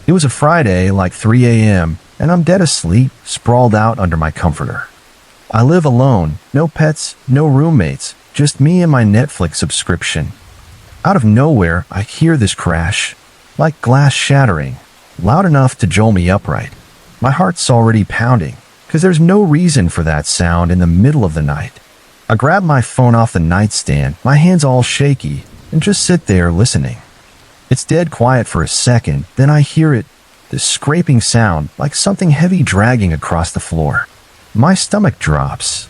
It was a Friday, like 3 a.m., and I'm dead asleep, sprawled out under my comforter. I live alone, no pets, no roommates, just me and my Netflix subscription. Out of nowhere, I hear this crash, like glass shattering, loud enough to jolt me upright. My heart's already pounding, because there's no reason for that sound in the middle of the night. I grab my phone off the nightstand, my hands all shaky, and just sit there listening. It's dead quiet for a second, then I hear it, this scraping sound, like something heavy dragging across the floor. My stomach drops.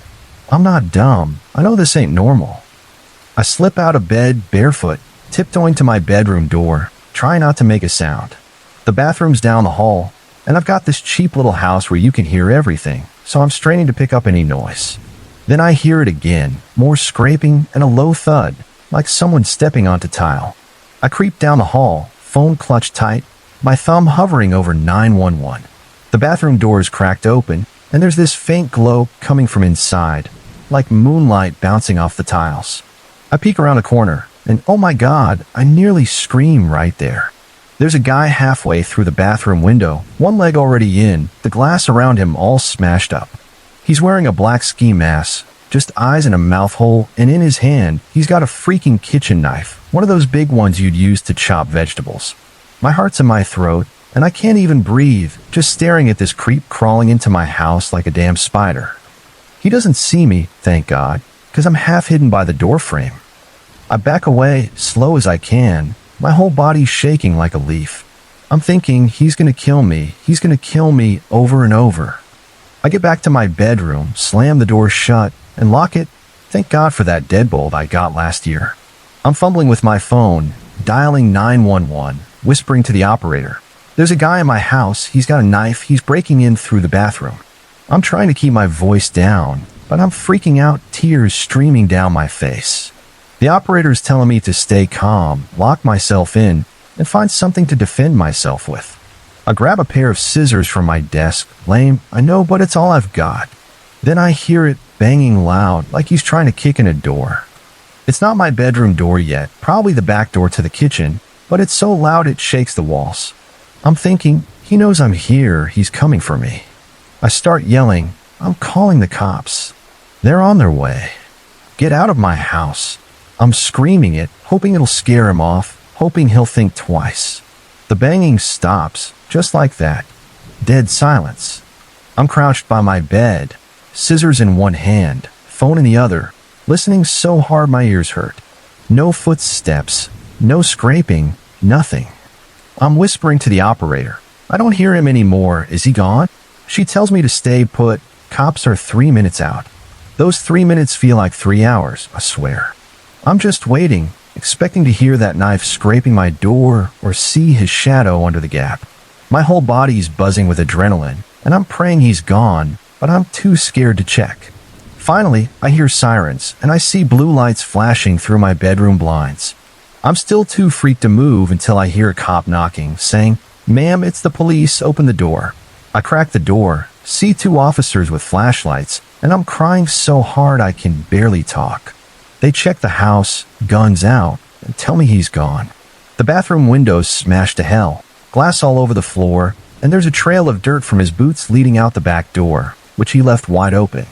I'm not dumb. I know this ain't normal. I slip out of bed barefoot, tiptoeing to my bedroom door, trying not to make a sound. The bathroom's down the hall, and I've got this cheap little house where you can hear everything, so I'm straining to pick up any noise. Then I hear it again, more scraping and a low thud, like someone stepping onto tile. I creep down the hall, phone clutched tight, my thumb hovering over 911. The bathroom door is cracked open, and there's this faint glow coming from inside, like moonlight bouncing off the tiles. I peek around a corner, and oh my God, I nearly scream right there. There's a guy halfway through the bathroom window, one leg already in, the glass around him all smashed up. He's wearing a black ski mask, just eyes and a mouth hole, and in his hand, he's got a freaking kitchen knife, one of those big ones you'd use to chop vegetables. My heart's in my throat, and I can't even breathe, just staring at this creep crawling into my house like a damn spider. He doesn't see me, thank God, because I'm half hidden by the door frame. I back away, slow as I can, my whole body's shaking like a leaf. I'm thinking, he's gonna kill me over and over. I get back to my bedroom, slam the door shut, and lock it. Thank God for that deadbolt I got last year. I'm fumbling with my phone, dialing 911, whispering to the operator. There's a guy in my house, he's got a knife, he's breaking in through the bathroom. I'm trying to keep my voice down, but I'm freaking out, tears streaming down my face. The operator's telling me to stay calm, lock myself in, and find something to defend myself with. I grab a pair of scissors from my desk. Lame, I know, but it's all I've got. Then I hear it banging loud, like he's trying to kick in a door. It's not my bedroom door yet, probably the back door to the kitchen, but it's so loud it shakes the walls. I'm thinking, he knows I'm here, he's coming for me. I start yelling, I'm calling the cops. They're on their way. Get out of my house. I'm screaming it, hoping it'll scare him off, hoping he'll think twice. The banging stops, just like that. Dead silence. I'm crouched by my bed, scissors in one hand, phone in the other, listening so hard my ears hurt. No footsteps, no scraping, nothing. I'm whispering to the operator. I don't hear him anymore. Is he gone? She tells me to stay put. Cops are 3 minutes out. Those 3 minutes feel like 3 hours, I swear. I'm just waiting, expecting to hear that knife scraping my door or see his shadow under the gap. My whole body's buzzing with adrenaline, and I'm praying he's gone, but I'm too scared to check. Finally, I hear sirens, and I see blue lights flashing through my bedroom blinds. I'm still too freaked to move until I hear a cop knocking, saying, "Ma'am, it's the police, open the door." I crack the door, see 2 officers with flashlights, and I'm crying so hard I can barely talk. They check the house, guns out, and tell me he's gone. The bathroom window's smashed to hell, glass all over the floor, and there's a trail of dirt from his boots leading out the back door, which he left wide open.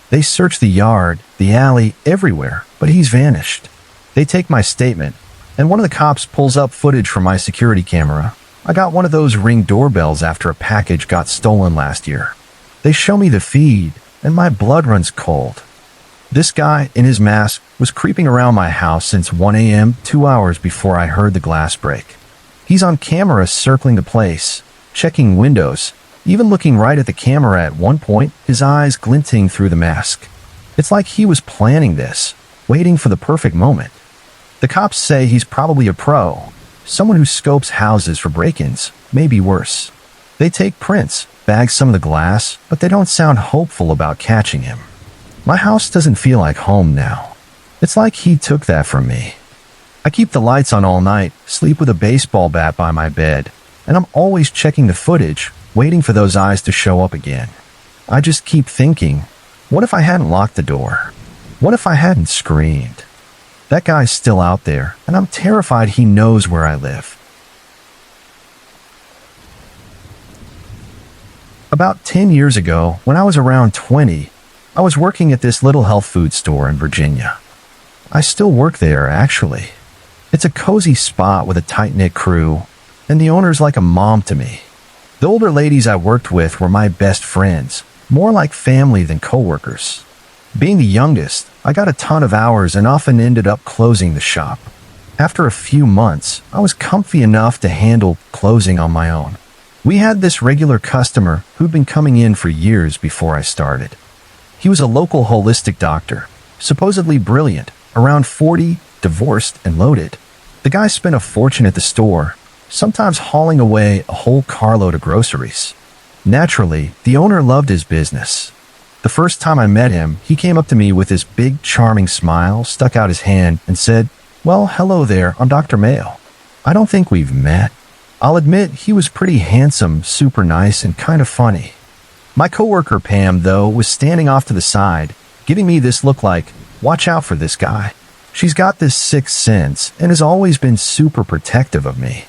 They search the yard, the alley, everywhere, but he's vanished. They take my statement, and one of the cops pulls up footage from my security camera. I got one of those Ring doorbells after a package got stolen last year. They show me the feed, and my blood runs cold. This guy, in his mask, was creeping around my house since 1 a.m., 2 hours before I heard the glass break. He's on camera circling the place, checking windows, even looking right at the camera at one point, his eyes glinting through the mask. It's like he was planning this, waiting for the perfect moment. The cops say he's probably a pro, someone who scopes houses for break-ins, maybe worse. They take prints, bag some of the glass, but they don't sound hopeful about catching him. My house doesn't feel like home now. It's like he took that from me. I keep the lights on all night, sleep with a baseball bat by my bed, and I'm always checking the footage, waiting for those eyes to show up again. I just keep thinking, what if I hadn't locked the door? What if I hadn't screamed? That guy's still out there, and I'm terrified he knows where I live. About 10 years ago, when I was around 20, I was working at this little health food store in Virginia. I still work there, actually. It's a cozy spot with a tight-knit crew, and the owner's like a mom to me. The older ladies I worked with were my best friends, more like family than coworkers. Being the youngest, I got a ton of hours and often ended up closing the shop. After a few months, I was comfy enough to handle closing on my own. We had this regular customer who'd been coming in for years before I started. He was a local holistic doctor, supposedly brilliant, around 40, divorced and loaded. The guy spent a fortune at the store, sometimes hauling away a whole carload of groceries. Naturally, the owner loved his business. The first time I met him, he came up to me with his big, charming smile, stuck out his hand, and said, "Well, hello there, I'm Dr. Mayo." I don't think we've met. I'll admit he was pretty handsome, super nice, and kind of funny. My coworker Pam, though, was standing off to the side, giving me this look like, watch out for this guy. She's got this sixth sense and has always been super protective of me.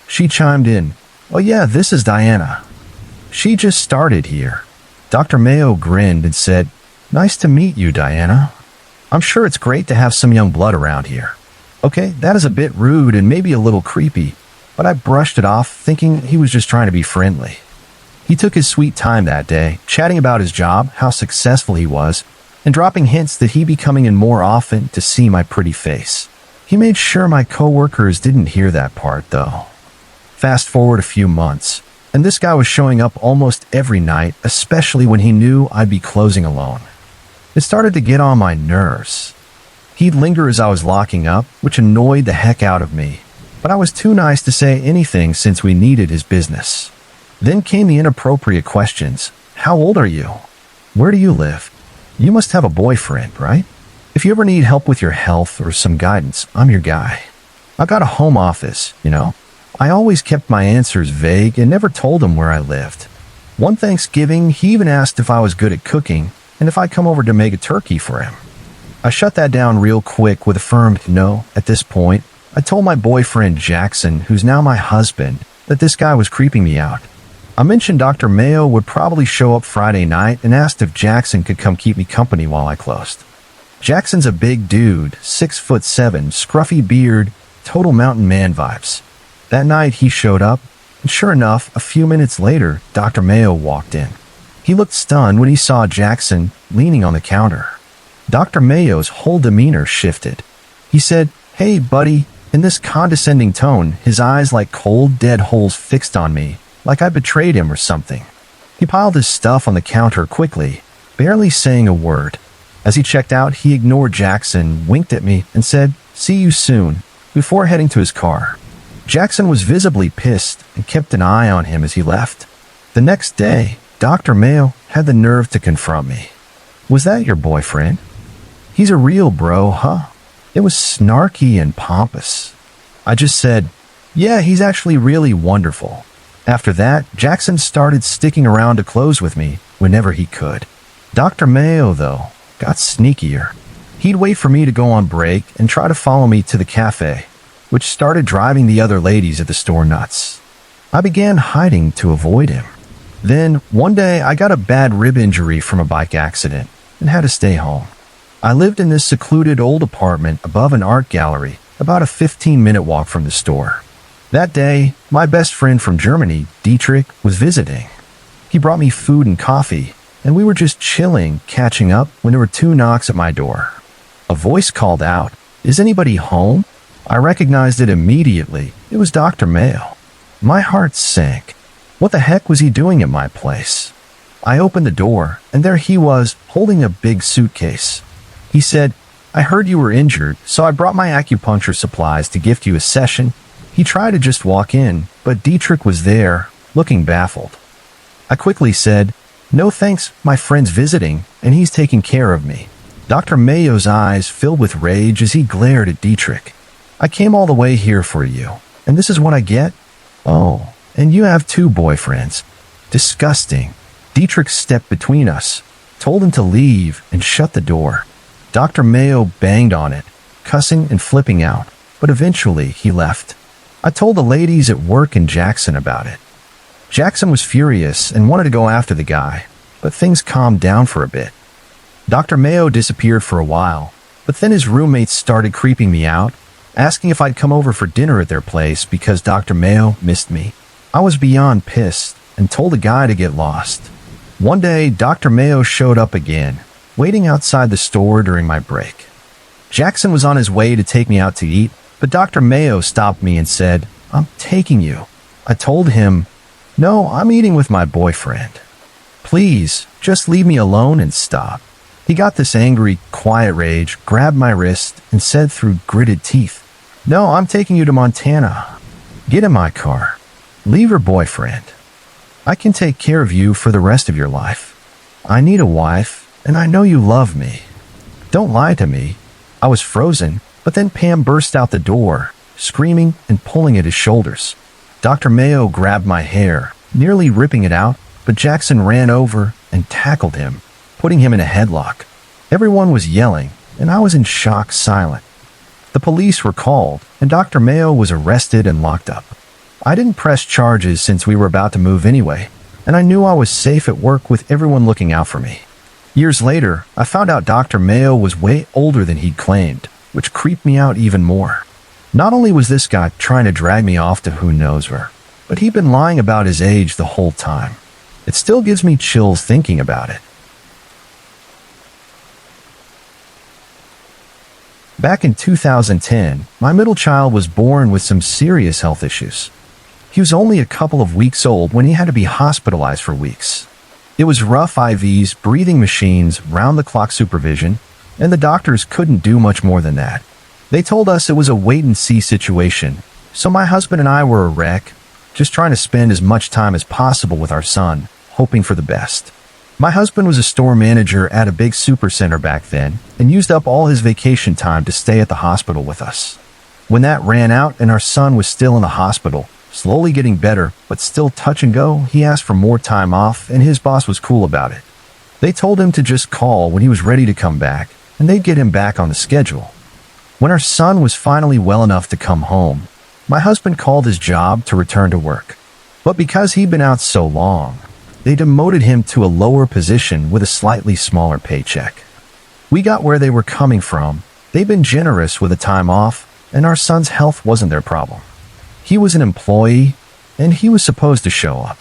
She chimed in, "Oh yeah, this is Diana. She just started here." Dr. Mayo grinned and said, "Nice to meet you, Diana. I'm sure it's great to have some young blood around here." Okay, that is a bit rude and maybe a little creepy, but I brushed it off, thinking he was just trying to be friendly. He took his sweet time that day, chatting about his job, how successful he was, and dropping hints that he'd be coming in more often to see my pretty face. He made sure my coworkers didn't hear that part, though. Fast forward a few months, and this guy was showing up almost every night, especially when he knew I'd be closing alone. It started to get on my nerves. He'd linger as I was locking up, which annoyed the heck out of me, but I was too nice to say anything since we needed his business. Then came the inappropriate questions. How old are you? Where do you live? You must have a boyfriend, right? If you ever need help with your health or some guidance, I'm your guy. I've got a home office, you know. I always kept my answers vague and never told him where I lived. One Thanksgiving, he even asked if I was good at cooking and if I'd come over to make a turkey for him. I shut that down real quick with a firm no. At this point, I told my boyfriend Jackson, who's now my husband, that this guy was creeping me out. I mentioned Dr. Mayo would probably show up Friday night and asked if Jackson could come keep me company while I closed. Jackson's a big dude, 6'7", scruffy beard, total mountain man vibes. That night he showed up, and sure enough, a few minutes later, Dr. Mayo walked in. He looked stunned when he saw Jackson leaning on the counter. Dr. Mayo's whole demeanor shifted. He said, "Hey, buddy," in this condescending tone, his eyes like cold, dead holes fixed on me, like I betrayed him or something. He piled his stuff on the counter quickly, barely saying a word. As he checked out, he ignored Jackson, winked at me, and said, "See you soon," before heading to his car. Jackson was visibly pissed and kept an eye on him as he left. The next day, Dr. Mayo had the nerve to confront me. "Was that your boyfriend? He's a real bro, huh?" It was snarky and pompous. I just said, "Yeah, he's actually really wonderful." After that, Jackson started sticking around to close with me whenever he could. Dr. Mayo, though, got sneakier. He'd wait for me to go on break and try to follow me to the cafe, which started driving the other ladies at the store nuts. I began hiding to avoid him. Then, one day, I got a bad rib injury from a bike accident and had to stay home. I lived in this secluded old apartment above an art gallery, about a 15-minute walk from the store. That day, my best friend from Germany, Dietrich, was visiting. He brought me food and coffee, and we were just chilling, catching up, when there were 2 knocks at my door. A voice called out, "Is anybody home?" I recognized it immediately. It was Dr. Mayo. My heart sank. What the heck was he doing at my place? I opened the door, and there he was, holding a big suitcase. He said, "I heard you were injured, so I brought my acupuncture supplies to gift you a session." He tried to just walk in, but Dietrich was there, looking baffled. I quickly said, "No thanks, my friend's visiting, and he's taking care of me." Dr. Mayo's eyes filled with rage as he glared at Dietrich. "I came all the way here for you, and this is what I get? Oh, and you have 2 boyfriends. Disgusting." Dietrich stepped between us, told him to leave, and shut the door. Dr. Mayo banged on it, cussing and flipping out, but eventually he left. I told the ladies at work and Jackson about it. Jackson was furious and wanted to go after the guy, but things calmed down for a bit. Dr. Mayo disappeared for a while, but then his roommates started creeping me out, asking if I'd come over for dinner at their place because Dr. Mayo missed me. I was beyond pissed and told the guy to get lost. One day, Dr. Mayo showed up again, waiting outside the store during my break. Jackson was on his way to take me out to eat, but Dr. Mayo stopped me and said, "I'm taking you." I told him, "No, I'm eating with my boyfriend. Please, just leave me alone and stop." He got this angry, quiet rage, grabbed my wrist, and said through gritted teeth, "No, I'm taking you to Montana. Get in my car. Leave your boyfriend. I can take care of you for the rest of your life. I need a wife, and I know you love me. Don't lie to me." I was frozen, but then Pam burst out the door, screaming and pulling at his shoulders. Dr. Mayo grabbed my hair, nearly ripping it out, but Jackson ran over and tackled him, putting him in a headlock. Everyone was yelling, and I was in shock silent. The police were called, and Dr. Mayo was arrested and locked up. I didn't press charges since we were about to move anyway, and I knew I was safe at work with everyone looking out for me. Years later, I found out Dr. Mayo was way older than he'd claimed, which creeped me out even more. Not only was this guy trying to drag me off to who knows where, but he'd been lying about his age the whole time. It still gives me chills thinking about it. Back in 2010, my middle child was born with some serious health issues. He was only a couple of weeks old when he had to be hospitalized for weeks. It was rough IVs, breathing machines, round-the-clock supervision, and the doctors couldn't do much more than that. They told us it was a wait-and-see situation, so my husband and I were a wreck, just trying to spend as much time as possible with our son, hoping for the best. My husband was a store manager at a big supercenter back then and used up all his vacation time to stay at the hospital with us. When that ran out and our son was still in the hospital, slowly getting better, but still touch and go, he asked for more time off, and his boss was cool about it. They told him to just call when he was ready to come back, and they'd get him back on the schedule. When our son was finally well enough to come home, my husband called his job to return to work. But because he'd been out so long, they demoted him to a lower position with a slightly smaller paycheck. We got where they were coming from. They'd been generous with the time off, and our son's health wasn't their problem. He was an employee, and he was supposed to show up.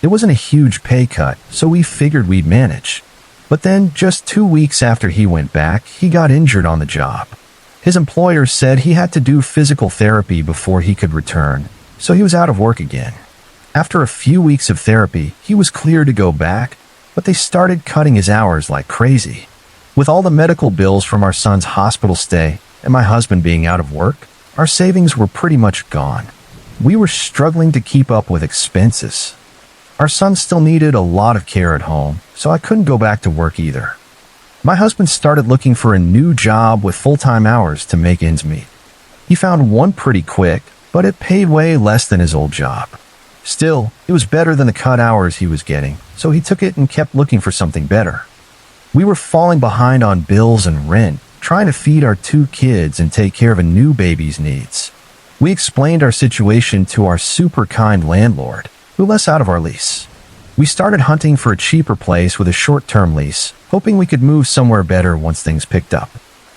It wasn't a huge pay cut, so we figured we'd manage. But then, just 2 weeks after he went back, he got injured on the job. His employer said he had to do physical therapy before he could return, so he was out of work again. After a few weeks of therapy, he was cleared to go back, but they started cutting his hours like crazy. With all the medical bills from our son's hospital stay and my husband being out of work, our savings were pretty much gone. We were struggling to keep up with expenses. Our son still needed a lot of care at home, so I couldn't go back to work either. My husband started looking for a new job with full-time hours to make ends meet. He found one pretty quick, but it paid way less than his old job. Still, it was better than the cut hours he was getting, so he took it and kept looking for something better. We were falling behind on bills and rent, trying to feed our 2 kids and take care of a new baby's needs. We explained our situation to our super kind landlord, who let us out of our lease. We started hunting for a cheaper place with a short-term lease, hoping we could move somewhere better once things picked up.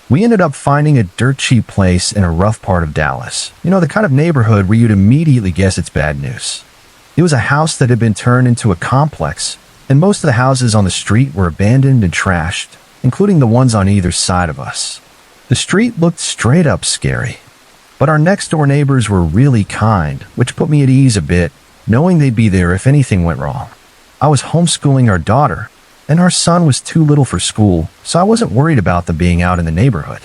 We ended up finding a dirt cheap place in a rough part of Dallas. You know, the kind of neighborhood where you'd immediately guess it's bad news. It was a house that had been turned into a complex, and most of the houses on the street were abandoned and trashed, including the ones on either side of us. The street looked straight up scary. But our next-door neighbors were really kind, which put me at ease a bit, knowing they'd be there if anything went wrong. I was homeschooling our daughter, and our son was too little for school, so I wasn't worried about them being out in the neighborhood.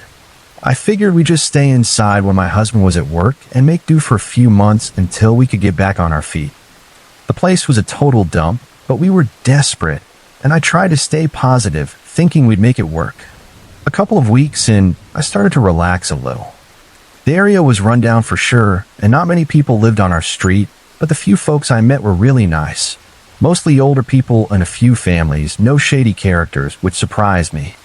I figured we'd just stay inside when my husband was at work and make do for a few months until we could get back on our feet. The place was a total dump, but we were desperate, and I tried to stay positive, thinking we'd make it work. A couple of weeks in, I started to relax a little. The area was run down for sure, and not many people lived on our street, but the few folks I met were really nice. Mostly older people and a few families, no shady characters, which surprised me.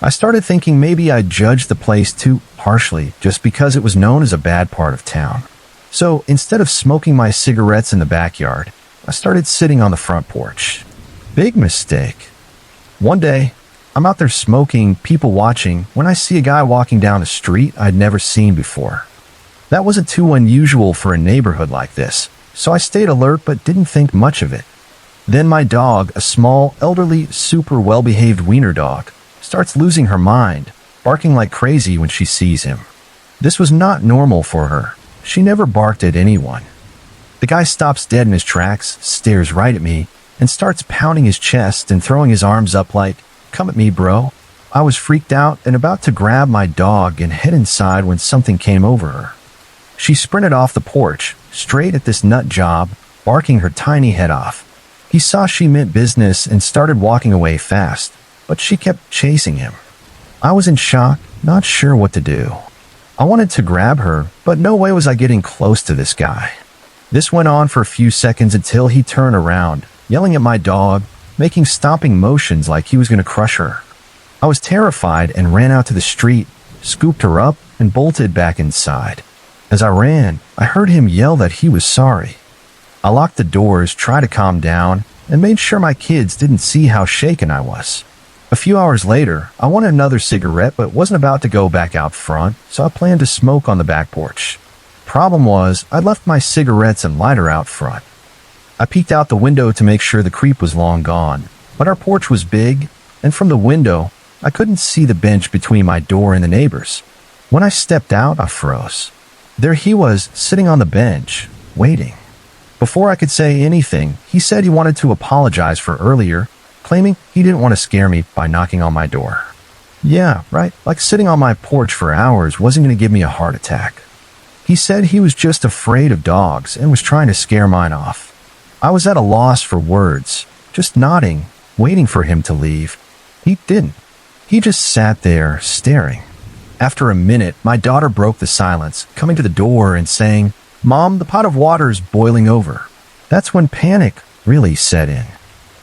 I started thinking maybe I judged the place too harshly just because it was known as a bad part of town. So instead of smoking my cigarettes in the backyard, I started sitting on the front porch. Big mistake. One day, I'm out there smoking, people watching, when I see a guy walking down a street I'd never seen before. That wasn't too unusual for a neighborhood like this, so I stayed alert but didn't think much of it. Then my dog, a small, elderly, super well-behaved wiener dog, starts losing her mind, barking like crazy when she sees him. This was not normal for her. She never barked at anyone. The guy stops dead in his tracks, stares right at me, and starts pounding his chest and throwing his arms up like, "Come at me, bro." I was freaked out and about to grab my dog and head inside when something came over her. She sprinted off the porch, straight at this nut job, barking her tiny head off. He saw she meant business and started walking away fast, but she kept chasing him. I was in shock, not sure what to do. I wanted to grab her, but no way was I getting close to this guy. This went on for a few seconds until he turned around, yelling at my dog, making stomping motions like he was going to crush her. I was terrified and ran out to the street, scooped her up, and bolted back inside. As I ran, I heard him yell that he was sorry. I locked the doors, tried to calm down, and made sure my kids didn't see how shaken I was. A few hours later, I wanted another cigarette but wasn't about to go back out front, so I planned to smoke on the back porch. Problem was, I'd left my cigarettes and lighter out front. I peeked out the window to make sure the creep was long gone, but our porch was big, and from the window, I couldn't see the bench between my door and the neighbors. When I stepped out, I froze. There he was, sitting on the bench, waiting. Before I could say anything, he said he wanted to apologize for earlier, claiming he didn't want to scare me by knocking on my door. Yeah, right, like sitting on my porch for hours wasn't going to give me a heart attack. He said he was just afraid of dogs and was trying to scare mine off. I was at a loss for words, just nodding, waiting for him to leave. He didn't. He just sat there, staring. After a minute, my daughter broke the silence, coming to the door and saying, "Mom, the pot of water's boiling over." That's when panic really set in.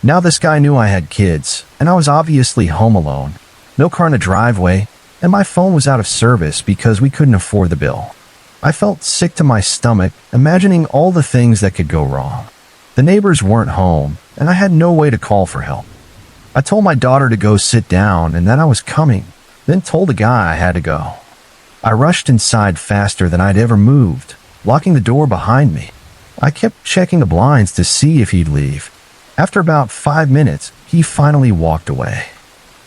Now this guy knew I had kids, and I was obviously home alone. No car in the driveway, and my phone was out of service because we couldn't afford the bill. I felt sick to my stomach, imagining all the things that could go wrong. The neighbors weren't home, and I had no way to call for help. I told my daughter to go sit down and that I was coming, then told the guy I had to go. I rushed inside faster than I'd ever moved, locking the door behind me. I kept checking the blinds to see if he'd leave. After about 5 minutes, he finally walked away.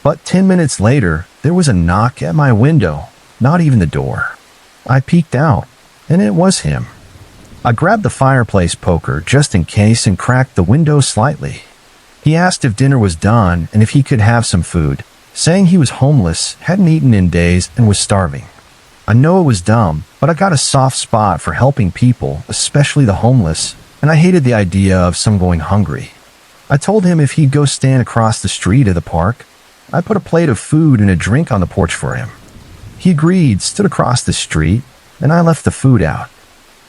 But 10 minutes later, there was a knock at my window, not even the door. I peeked out, and it was him. I grabbed the fireplace poker just in case and cracked the window slightly. He asked if dinner was done and if he could have some food, saying he was homeless, hadn't eaten in days, and was starving. I know it was dumb, but I got a soft spot for helping people, especially the homeless, and I hated the idea of some going hungry. I told him if he'd go stand across the street at the park, I put a plate of food and a drink on the porch for him. He agreed, stood across the street, and I left the food out.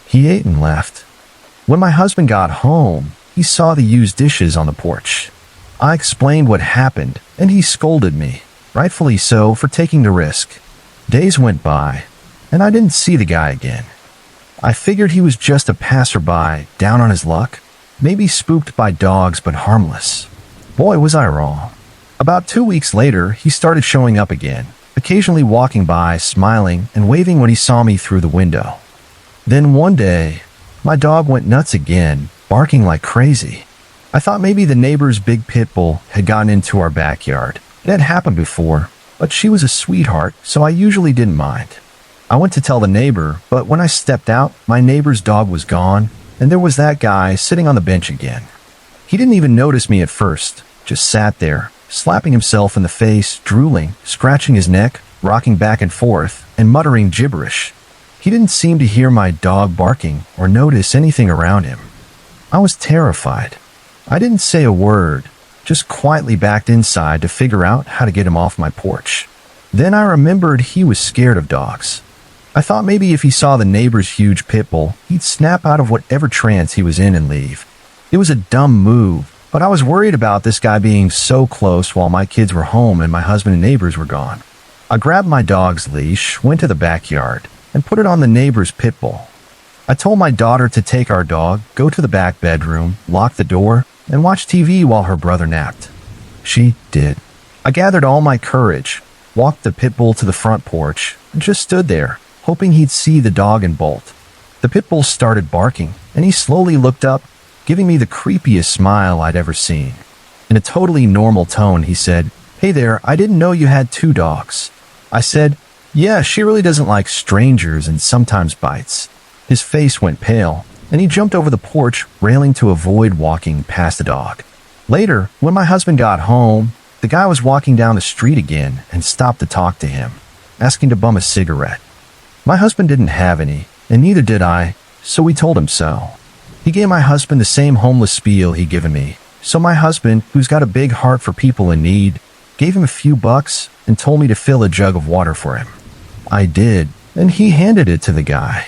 He ate and left. When my husband got home, he saw the used dishes on the porch. I explained what happened, and he scolded me, rightfully so, for taking the risk. Days went by, and I didn't see the guy again. I figured he was just a passerby, down on his luck, maybe spooked by dogs but harmless. Boy, was I wrong. About 2 weeks later, he started showing up again, occasionally walking by, smiling, and waving when he saw me through the window. Then one day, my dog went nuts again, barking like crazy. I thought maybe the neighbor's big pit bull had gotten into our backyard. It had happened before, but she was a sweetheart, so I usually didn't mind. I went to tell the neighbor, but when I stepped out, my neighbor's dog was gone, and there was that guy sitting on the bench again. He didn't even notice me at first, just sat there, slapping himself in the face, drooling, scratching his neck, rocking back and forth, and muttering gibberish. He didn't seem to hear my dog barking or notice anything around him. I was terrified. I didn't say a word, just quietly backed inside to figure out how to get him off my porch. Then I remembered he was scared of dogs. I thought maybe if he saw the neighbor's huge pit bull, he'd snap out of whatever trance he was in and leave. It was a dumb move, but I was worried about this guy being so close while my kids were home and my husband and neighbors were gone. I grabbed my dog's leash, went to the backyard, and put it on the neighbor's pit bull. I told my daughter to take our dog, go to the back bedroom, lock the door, and watch TV while her brother napped. She did. I gathered all my courage, walked the pit bull to the front porch, and just stood there, hoping he'd see the dog and bolt. The pit bull started barking, and he slowly looked up, giving me the creepiest smile I'd ever seen. In a totally normal tone, he said, "Hey there, I didn't know you had 2 dogs." I said, "Yeah, she really doesn't like strangers and sometimes bites." His face went pale, and he jumped over the porch, railing to avoid walking past the dog. Later, when my husband got home, the guy was walking down the street again and stopped to talk to him, asking to bum a cigarette. My husband didn't have any, and neither did I, so we told him so. He gave my husband the same homeless spiel he'd given me, so my husband, who's got a big heart for people in need, gave him a few bucks and told me to fill a jug of water for him. I did, and he handed it to the guy.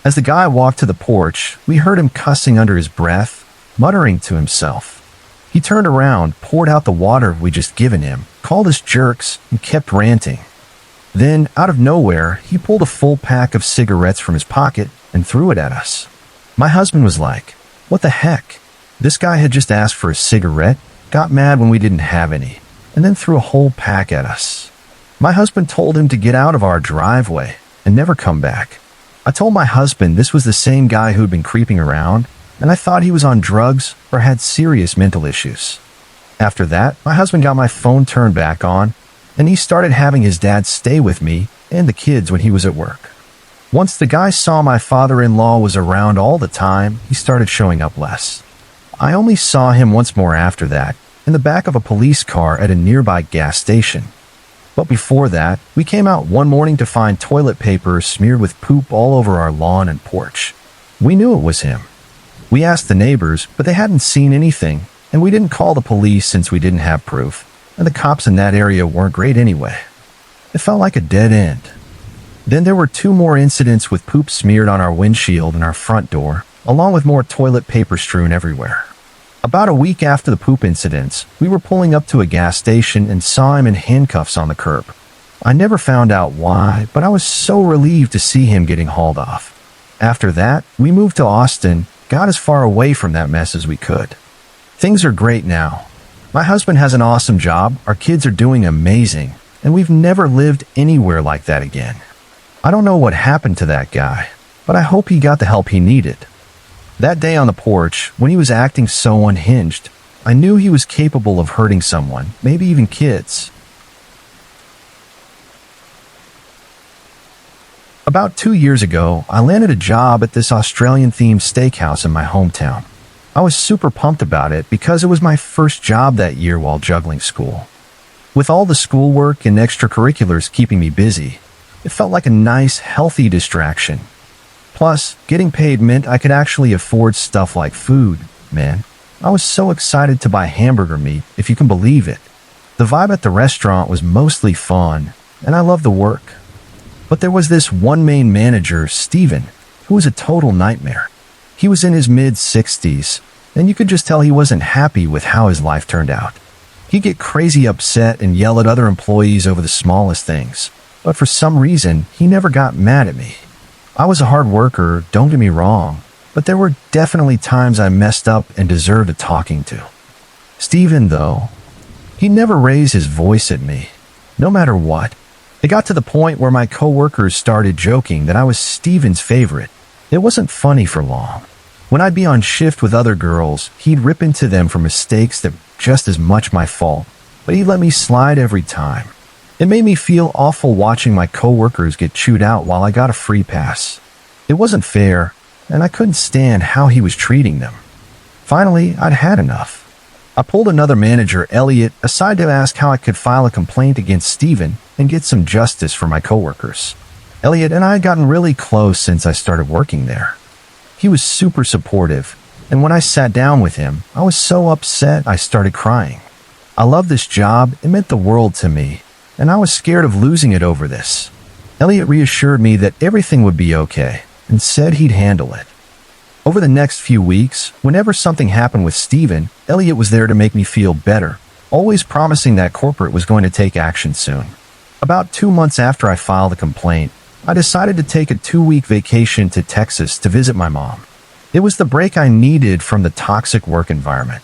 As the guy walked to the porch, we heard him cussing under his breath, muttering to himself. He turned around, poured out the water we'd just given him, called us jerks, and kept ranting. Then, out of nowhere, he pulled a full pack of cigarettes from his pocket and threw it at us. My husband was like, "What the heck?" This guy had just asked for a cigarette, got mad when we didn't have any, and then threw a whole pack at us. My husband told him to get out of our driveway and never come back. I told my husband this was the same guy who'd been creeping around, and I thought he was on drugs or had serious mental issues. After that, my husband got my phone turned back on, and he started having his dad stay with me and the kids when he was at work. Once the guy saw my father-in-law was around all the time, he started showing up less. I only saw him once more after that, in the back of a police car at a nearby gas station. But before that, we came out one morning to find toilet paper smeared with poop all over our lawn and porch. We knew it was him. We asked the neighbors, but they hadn't seen anything, and we didn't call the police since we didn't have proof, and the cops in that area weren't great anyway. It felt like a dead end. Then there were 2 more incidents with poop smeared on our windshield and our front door, along with more toilet paper strewn everywhere. About a week after the poop incidents, we were pulling up to a gas station and saw him in handcuffs on the curb. I never found out why, but I was so relieved to see him getting hauled off. After that, we moved to Austin, got as far away from that mess as we could. Things are great now. My husband has an awesome job, our kids are doing amazing, and we've never lived anywhere like that again. I don't know what happened to that guy, but I hope he got the help he needed. That day on the porch, when he was acting so unhinged, I knew he was capable of hurting someone, maybe even kids. About 2 years ago, I landed a job at this Australian-themed steakhouse in my hometown. I was super pumped about it because it was my first job that year while juggling school. With all the schoolwork and extracurriculars keeping me busy, it felt like a nice, healthy distraction. Plus, getting paid meant I could actually afford stuff like food, man. I was so excited to buy hamburger meat, if you can believe it. The vibe at the restaurant was mostly fun, and I loved the work. But there was this one main manager, Steven, who was a total nightmare. He was in his mid-60s, and you could just tell he wasn't happy with how his life turned out. He'd get crazy upset and yell at other employees over the smallest things, but for some reason, he never got mad at me. I was a hard worker, don't get me wrong, but there were definitely times I messed up and deserved a talking to. Steven, though, he never raised his voice at me, no matter what. It got to the point where my coworkers started joking that I was Steven's favorite. It wasn't funny for long. When I'd be on shift with other girls, he'd rip into them for mistakes that were just as much my fault, but he'd let me slide every time. It made me feel awful watching my coworkers get chewed out while I got a free pass. It wasn't fair, and I couldn't stand how he was treating them. Finally, I'd had enough. I pulled another manager, Elliot, aside to ask how I could file a complaint against Steven and get some justice for my coworkers. Elliot and I had gotten really close since I started working there. He was super supportive, and when I sat down with him, I was so upset I started crying. I loved this job, it meant the world to me, and I was scared of losing it over this. Elliot reassured me that everything would be okay, and said he'd handle it. Over the next few weeks, whenever something happened with Steven, Elliot was there to make me feel better, always promising that corporate was going to take action soon. About 2 months after I filed a complaint, I decided to take a 2-week vacation to Texas to visit my mom. It was the break I needed from the toxic work environment.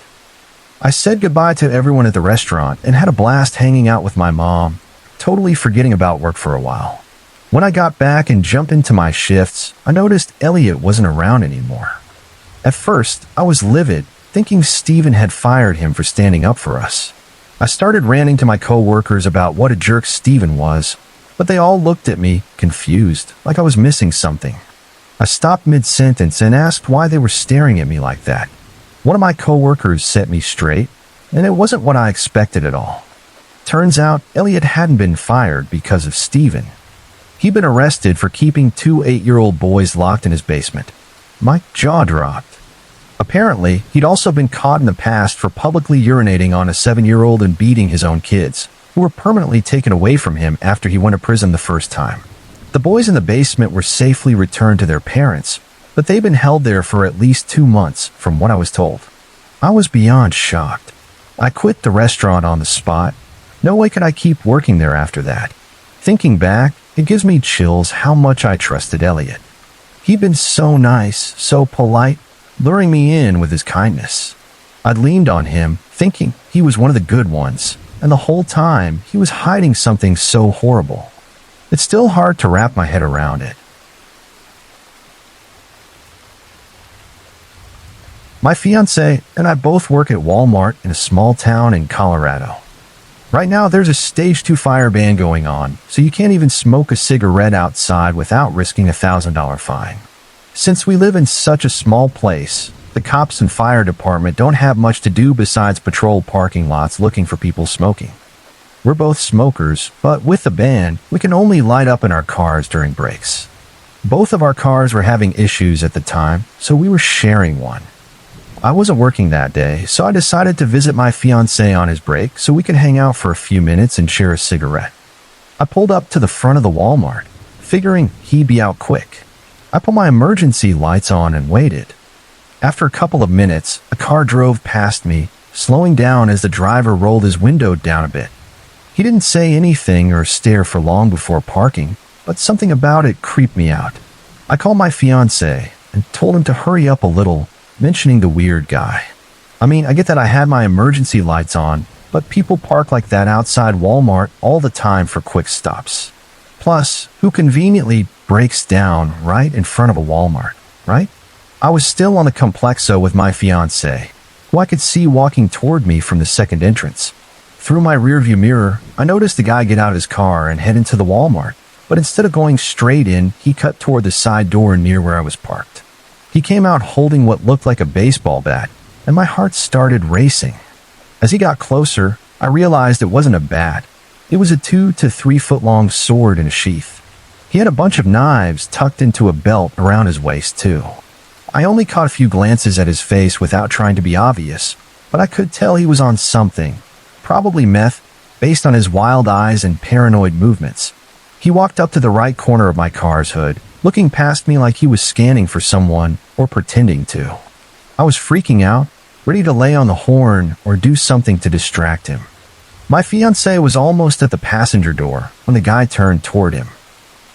I said goodbye to everyone at the restaurant and had a blast hanging out with my mom, totally forgetting about work for a while. When I got back and jumped into my shifts, I noticed Elliot wasn't around anymore. At first, I was livid, thinking Steven had fired him for standing up for us. I started ranting to my coworkers about what a jerk Steven was, but they all looked at me, confused, like I was missing something. I stopped mid-sentence and asked why they were staring at me like that. One of my coworkers set me straight, and it wasn't what I expected at all. Turns out, Elliot hadn't been fired because of Steven. He'd been arrested for keeping 2 8-year-old boys locked in his basement. My jaw dropped. Apparently, he'd also been caught in the past for publicly urinating on a 7-year-old and beating his own kids, who were permanently taken away from him after he went to prison the first time. The boys in the basement were safely returned to their parents, but they'd been held there for at least 2 months, from what I was told. I was beyond shocked. I quit the restaurant on the spot. No way could I keep working there after that. Thinking back, it gives me chills how much I trusted Elliot. He'd been so nice, so polite, luring me in with his kindness. I'd leaned on him, thinking he was one of the good ones, and the whole time he was hiding something so horrible. It's still hard to wrap my head around it. My fiance and I both work at Walmart in a small town in Colorado. Right now, there's a Stage 2 fire ban going on, so you can't even smoke a cigarette outside without risking a $1,000 fine. Since we live in such a small place, the cops and fire department don't have much to do besides patrol parking lots looking for people smoking. We're both smokers, but with the ban, we can only light up in our cars during breaks. Both of our cars were having issues at the time, so we were sharing one. I wasn't working that day, so I decided to visit my fiancé on his break so we could hang out for a few minutes and share a cigarette. I pulled up to the front of the Walmart, figuring he'd be out quick. I put my emergency lights on and waited. After a couple of minutes, a car drove past me, slowing down as the driver rolled his window down a bit. He didn't say anything or stare for long before parking, but something about it creeped me out. I called my fiancé and told him to hurry up a little, mentioning the weird guy. I mean, I get that I had my emergency lights on, but people park like that outside Walmart all the time for quick stops. Plus, who conveniently breaks down right in front of a Walmart, right? I was still on the Complexo with my fiancé, who I could see walking toward me from the second entrance. Through my rearview mirror, I noticed the guy get out of his car and head into the Walmart, but instead of going straight in, he cut toward the side door near where I was parked. He came out holding what looked like a baseball bat, and my heart started racing. As he got closer, I realized it wasn't a bat. It was a 2 to 3 foot long sword in a sheath. He had a bunch of knives tucked into a belt around his waist, too. I only caught a few glances at his face without trying to be obvious, but I could tell he was on something, probably meth, based on his wild eyes and paranoid movements. He walked up to the right corner of my car's hood, looking past me like he was scanning for someone or pretending to. I was freaking out, ready to lay on the horn or do something to distract him. My fiancé was almost at the passenger door when the guy turned toward him.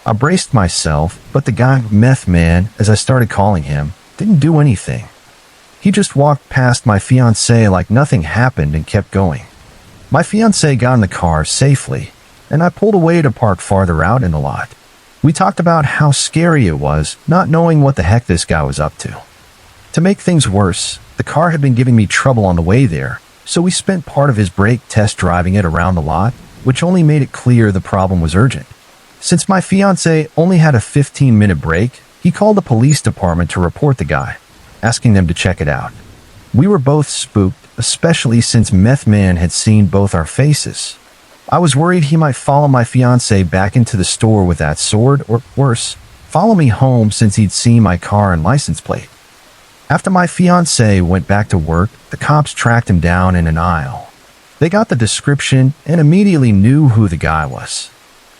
I braced myself, but the guy, Meth Man, as I started calling him, didn't do anything. He just walked past my fiancé like nothing happened and kept going. My fiancé got in the car safely, and I pulled away to park farther out in the lot. We talked about how scary it was, not knowing what the heck this guy was up to. To make things worse, the car had been giving me trouble on the way there, so we spent part of his break test driving it around the lot, which only made it clear the problem was urgent. Since my fiancé only had a 15-minute break, he called the police department to report the guy, asking them to check it out. We were both spooked, especially since Meth Man had seen both our faces. I was worried he might follow my fiancé back into the store with that sword, or worse, follow me home since he'd seen my car and license plate. After my fiancé went back to work, the cops tracked him down in an aisle. They got the description and immediately knew who the guy was.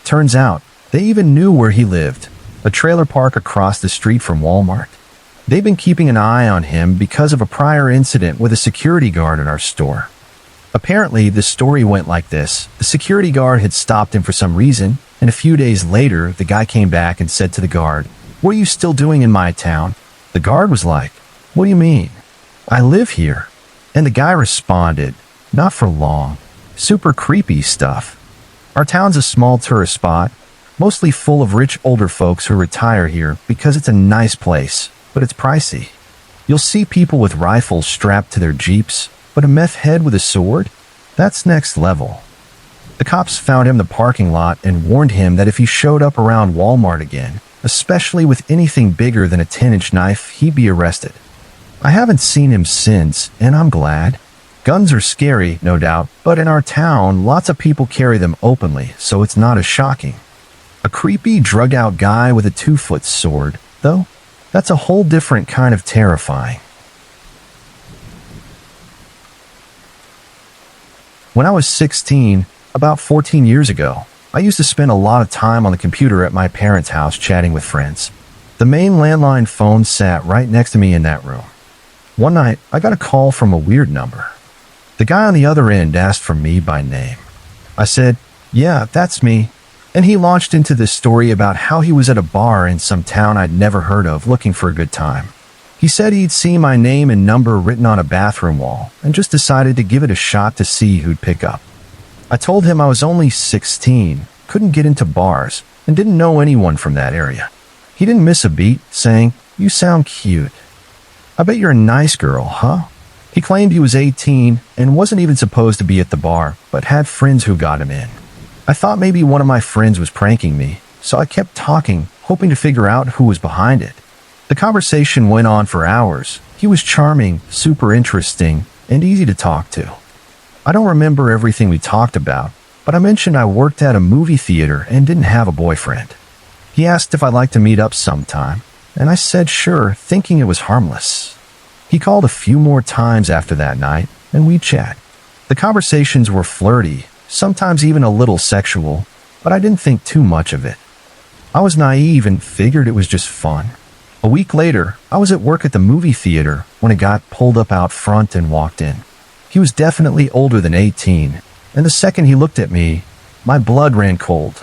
Turns out, they even knew where he lived, a trailer park across the street from Walmart. They'd been keeping an eye on him because of a prior incident with a security guard in our store. Apparently, the story went like this. The security guard had stopped him for some reason, And a few days later, the guy came back and said to the guard, "What are you still doing in my town?" The guard was like, "What do you mean? I live here." And the guy responded, "Not for long. Super creepy stuff. Our town's a small tourist spot, mostly full of rich older folks who retire here because it's a nice place, but it's pricey. You'll see people with rifles strapped to their jeeps, but a meth head with a sword? That's next level." The cops found him in the parking lot and warned him that if he showed up around Walmart again, especially with anything bigger than a 10-inch knife, he'd be arrested. I haven't seen him since, and I'm glad. Guns are scary, no doubt, but in our town, lots of people carry them openly, so it's not as shocking. A creepy, drugged-out guy with a 2-foot sword, though, that's a whole different kind of terrifying. When I was 16, about 14 years ago, I used to spend a lot of time on the computer at my parents' house chatting with friends. The main landline phone sat right next to me in that room. One night, I got a call from a weird number. The guy on the other end asked for me by name. I said, "Yeah, that's me." And he launched into this story about how he was at a bar in some town I'd never heard of looking for a good time. He said he'd seen my name and number written on a bathroom wall and just decided to give it a shot to see who'd pick up. I told him I was only 16, couldn't get into bars, and didn't know anyone from that area. He didn't miss a beat, saying, "You sound cute. I bet you're a nice girl, huh?" He claimed he was 18 and wasn't even supposed to be at the bar, but had friends who got him in. I thought maybe one of my friends was pranking me, so I kept talking, hoping to figure out who was behind it. The conversation went on for hours. He was charming, super interesting, and easy to talk to. I don't remember everything we talked about, but I mentioned I worked at a movie theater and didn't have a boyfriend. He asked if I'd like to meet up sometime, and I said sure, thinking it was harmless. He called a few more times after that night, and we'd chat. The conversations were flirty, sometimes even a little sexual, but I didn't think too much of it. I was naive and figured it was just fun. A week later, I was at work at the movie theater when a guy pulled up out front and walked in. He was definitely older than 18, and the second he looked at me, my blood ran cold.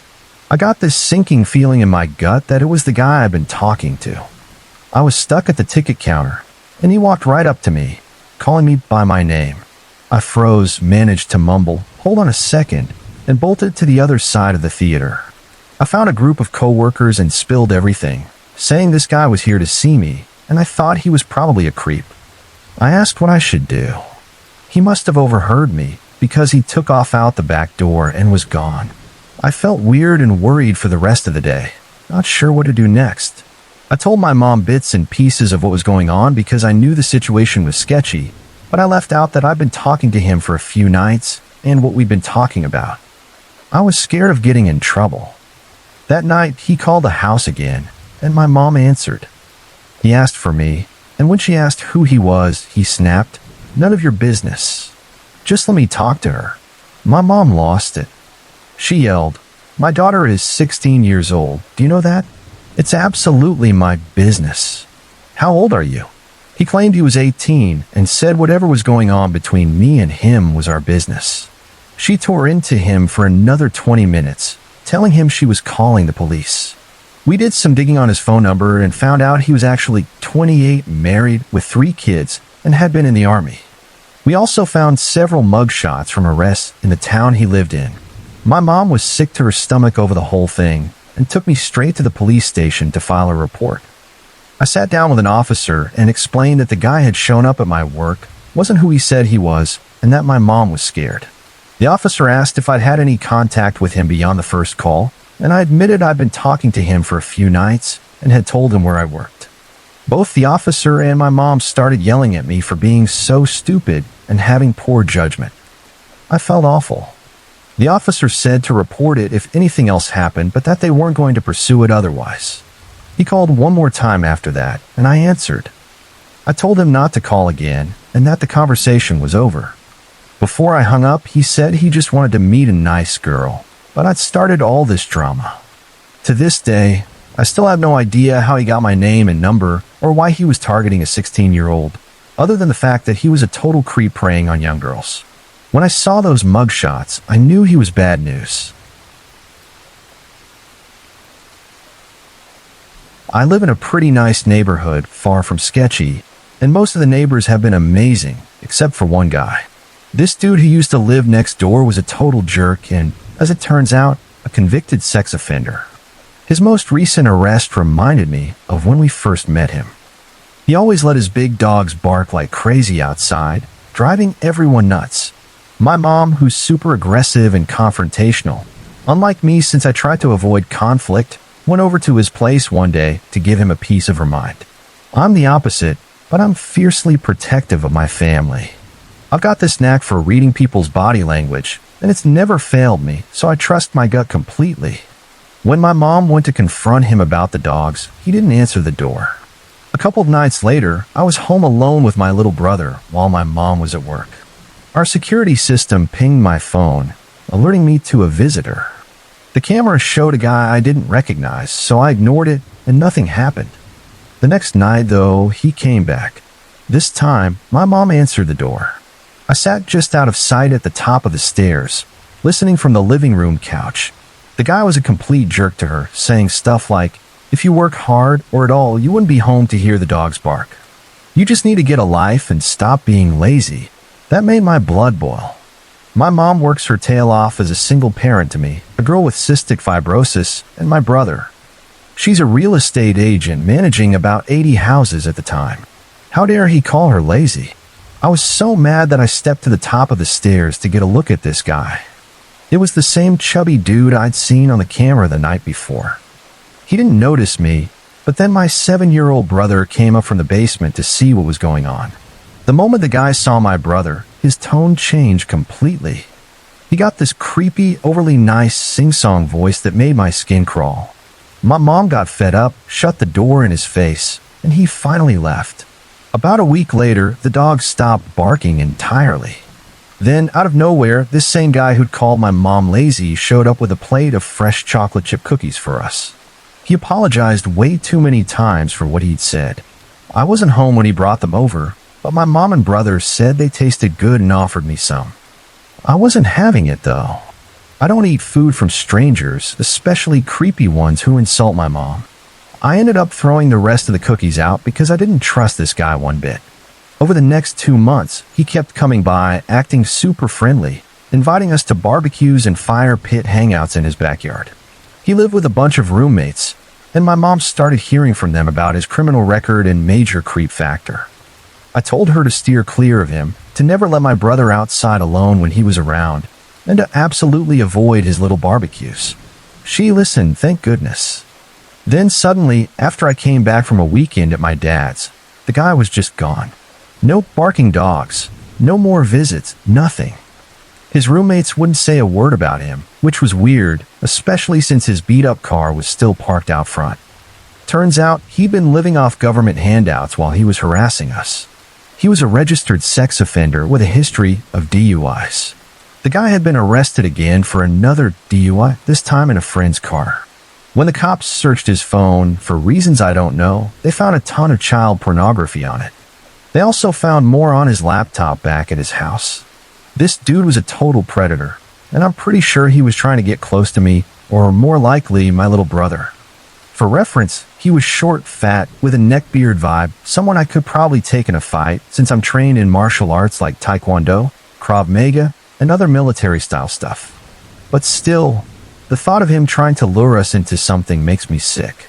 I got this sinking feeling in my gut that it was the guy I'd been talking to. I was stuck at the ticket counter, and he walked right up to me, calling me by my name. I froze, managed to mumble, "Hold on a second," and bolted to the other side of the theater. I found a group of coworkers and spilled everything, saying this guy was here to see me, and I thought he was probably a creep. I asked what I should do. He must have overheard me, because he took off out the back door and was gone. I felt weird and worried for the rest of the day, not sure what to do next. I told my mom bits and pieces of what was going on because I knew the situation was sketchy, but I left out that I'd been talking to him for a few nights and what we'd been talking about. I was scared of getting in trouble. That night, he called the house again, and my mom answered. He asked for me, and when she asked who he was, he snapped, "None of your business. Just let me talk to her." My mom lost it. She yelled, "My daughter is 16 years old. Do you know that? It's absolutely my business. How old are you?" He claimed he was 18 and said whatever was going on between me and him was our business. She tore into him for another 20 minutes, telling him she was calling the police. We did some digging on his phone number and found out he was actually 28, married, with 3 kids, and had been in the army. We also found several mugshots from arrests in the town he lived in. My mom was sick to her stomach over the whole thing and took me straight to the police station to file a report. I sat down with an officer and explained that the guy had shown up at my work, wasn't who he said he was, and that my mom was scared. The officer asked if I'd had any contact with him beyond the first call, and I admitted I'd been talking to him for a few nights and had told him where I worked. Both the officer and my mom started yelling at me for being so stupid and having poor judgment. I felt awful. The officer said to report it if anything else happened, but that they weren't going to pursue it otherwise. He called one more time after that, and I answered. I told him not to call again and that the conversation was over. Before I hung up, he said he just wanted to meet a nice girl, but I'd started all this drama. To this day, I still have no idea how he got my name and number or why he was targeting a 16-year-old, other than the fact that he was a total creep preying on young girls. When I saw those mugshots, I knew he was bad news. I live in a pretty nice neighborhood, far from sketchy, and most of the neighbors have been amazing, except for one guy. This dude who used to live next door was a total jerk and, as it turns out, a convicted sex offender. His most recent arrest reminded me of when we first met him. He always let his big dogs bark like crazy outside, driving everyone nuts. My mom, who's super aggressive and confrontational, unlike me since I tried to avoid conflict, went over to his place one day to give him a piece of her mind. I'm the opposite, but I'm fiercely protective of my family. I've got this knack for reading people's body language, and it's never failed me, so I trust my gut completely. When my mom went to confront him about the dogs, he didn't answer the door. A couple of nights later, I was home alone with my little brother while my mom was at work. Our security system pinged my phone, alerting me to a visitor. The camera showed a guy I didn't recognize, so I ignored it and nothing happened. The next night, though, he came back. This time, my mom answered the door. I sat just out of sight at the top of the stairs, listening from the living room couch. The guy was a complete jerk to her, saying stuff like, "If you work hard or at all, you wouldn't be home to hear the dogs bark. You just need to get a life and stop being lazy." That made my blood boil. My mom works her tail off as a single parent to me, a girl with cystic fibrosis, and my brother. She's a real estate agent managing about 80 houses at the time. How dare he call her lazy? I was so mad that I stepped to the top of the stairs to get a look at this guy. It was the same chubby dude I'd seen on the camera the night before. He didn't notice me, but then my 7-year-old brother came up from the basement to see what was going on. The moment the guy saw my brother, his tone changed completely. He got this creepy, overly nice sing-song voice that made my skin crawl. My mom got fed up, shut the door in his face, and he finally left. About a week later, the dog stopped barking entirely. Then, out of nowhere, this same guy who'd called my mom lazy showed up with a plate of fresh chocolate chip cookies for us. He apologized way too many times for what he'd said. I wasn't home when he brought them over, but my mom and brother said they tasted good and offered me some. I wasn't having it, though. I don't eat food from strangers, especially creepy ones who insult my mom. I ended up throwing the rest of the cookies out because I didn't trust this guy one bit. Over the next 2 months, he kept coming by, acting super friendly, inviting us to barbecues and fire pit hangouts in his backyard. He lived with a bunch of roommates, and my mom started hearing from them about his criminal record and major creep factor. I told her to steer clear of him, to never let my brother outside alone when he was around, and to absolutely avoid his little barbecues. She listened, thank goodness. Then suddenly, after I came back from a weekend at my dad's, the guy was just gone. No barking dogs, no more visits, nothing. His roommates wouldn't say a word about him, which was weird, especially since his beat-up car was still parked out front. Turns out, he'd been living off government handouts while he was harassing us. He was a registered sex offender with a history of DUIs. The guy had been arrested again for another DUI, this time in a friend's car. When the cops searched his phone, for reasons I don't know, they found a ton of child pornography on it. They also found more on his laptop back at his house. This dude was a total predator, and I'm pretty sure he was trying to get close to me, or more likely, my little brother. For reference, he was short, fat, with a neckbeard vibe, someone I could probably take in a fight since I'm trained in martial arts like Taekwondo, Krav Maga, and other military-style stuff. But still, the thought of him trying to lure us into something makes me sick.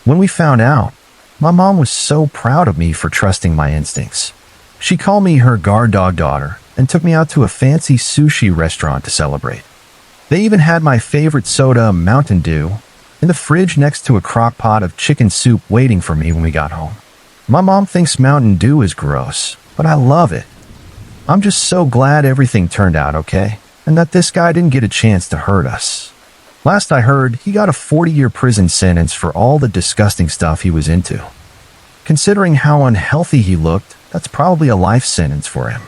When we found out, my mom was so proud of me for trusting my instincts. She called me her guard dog daughter and took me out to a fancy sushi restaurant to celebrate. They even had my favorite soda, Mountain Dew, in the fridge next to a crock pot of chicken soup waiting for me when we got home. My mom thinks Mountain Dew is gross, but I love it. I'm just so glad everything turned out okay, and that this guy didn't get a chance to hurt us. Last I heard, he got a 40-year prison sentence for all the disgusting stuff he was into. Considering how unhealthy he looked, that's probably a life sentence for him.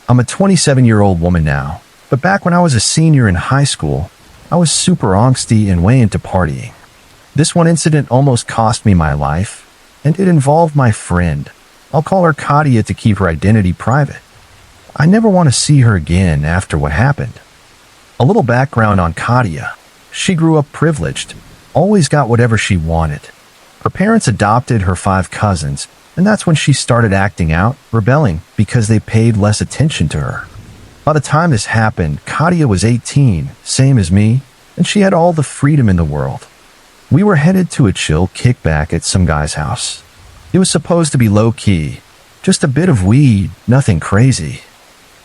I'm a 27-year-old woman now, but back when I was a senior in high school, I was super angsty and way into partying. This one incident almost cost me my life, and it involved my friend. I'll call her Katia to keep her identity private. I never want to see her again after what happened. A little background on Katia. She grew up privileged, always got whatever she wanted. Her parents adopted her 5 cousins, and that's when she started acting out, rebelling, because they paid less attention to her. By the time this happened, Katia was 18, same as me, and she had all the freedom in the world. We were headed to a chill kickback at some guy's house. It was supposed to be low-key, just a bit of weed, nothing crazy.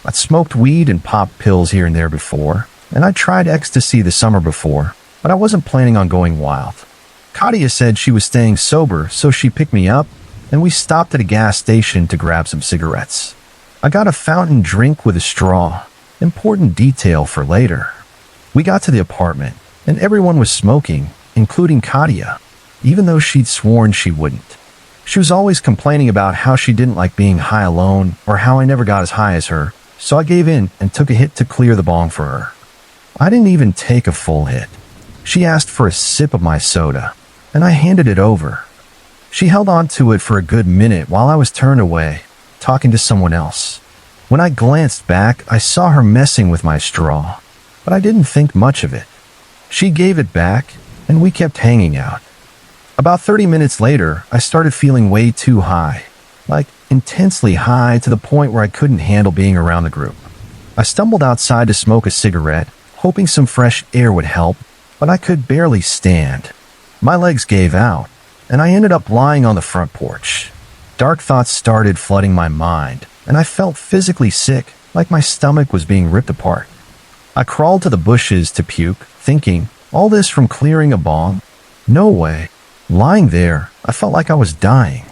I'd smoked weed and popped pills here and there before, and I'd tried ecstasy the summer before, but I wasn't planning on going wild. Katia said she was staying sober, so she picked me up, and we stopped at a gas station to grab some cigarettes. I got a fountain drink with a straw, important detail for later. We got to the apartment, and everyone was smoking, including Katia, even though she'd sworn she wouldn't. She was always complaining about how she didn't like being high alone, or how I never got as high as her, so I gave in and took a hit to clear the bong for her. I didn't even take a full hit. She asked for a sip of my soda, and I handed it over. She held on to it for a good minute while I was turned away, talking to someone else. When I glanced back, I saw her messing with my straw, but I didn't think much of it. She gave it back, and we kept hanging out. About 30 minutes later, I started feeling way too high, like intensely high to the point where I couldn't handle being around the group. I stumbled outside to smoke a cigarette, hoping some fresh air would help, but I could barely stand. My legs gave out, and I ended up lying on the front porch. Dark thoughts started flooding my mind, and I felt physically sick, like my stomach was being ripped apart. I crawled to the bushes to puke, thinking, all this from clearing a bong? No way. Lying there, I felt like I was dying.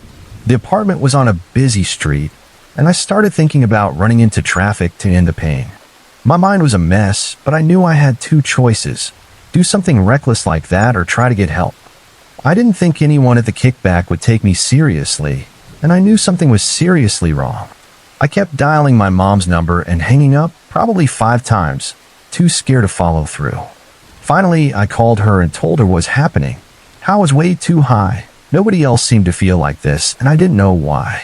The apartment was on a busy street, and I started thinking about running into traffic to end the pain. My mind was a mess, but I knew I had 2 choices: do something reckless like that or try to get help. I didn't think anyone at the kickback would take me seriously, and I knew something was seriously wrong. I kept dialing my mom's number and hanging up probably 5 times, too scared to follow through. Finally, I called her and told her what was happening. How I was way too high. Nobody else seemed to feel like this, and I didn't know why.